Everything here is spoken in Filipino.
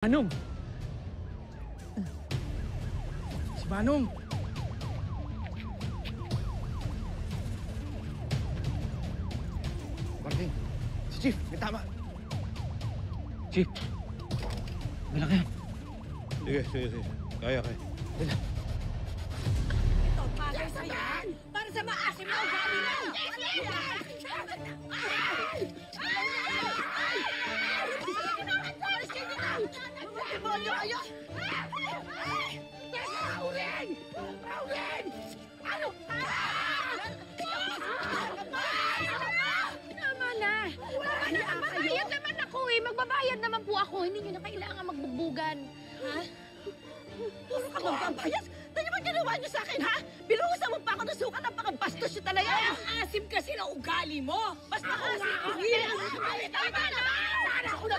Manong! Si Manong! Martin! Si Chief! May tama! Chief! May lang yan! Sige. Kaya. Dala! Ito, bagay sa yan! Para sa maasim na ugali mo! Demonyo kayo! Pauline! Ano? Tama na! Magbabayad naman ako eh! Magbabayad naman po ako! Hindi nyo na kailangan magbubugan. Ha? Puro ka magbabayas? Ano naman ginawa niyo sa akin, ha? Binuhusan mo pa ako ng suka, napakabastos niyo talaga! Ay, ang asim kasi ng ugali mo! Basta asim! Tama na! Sana ako na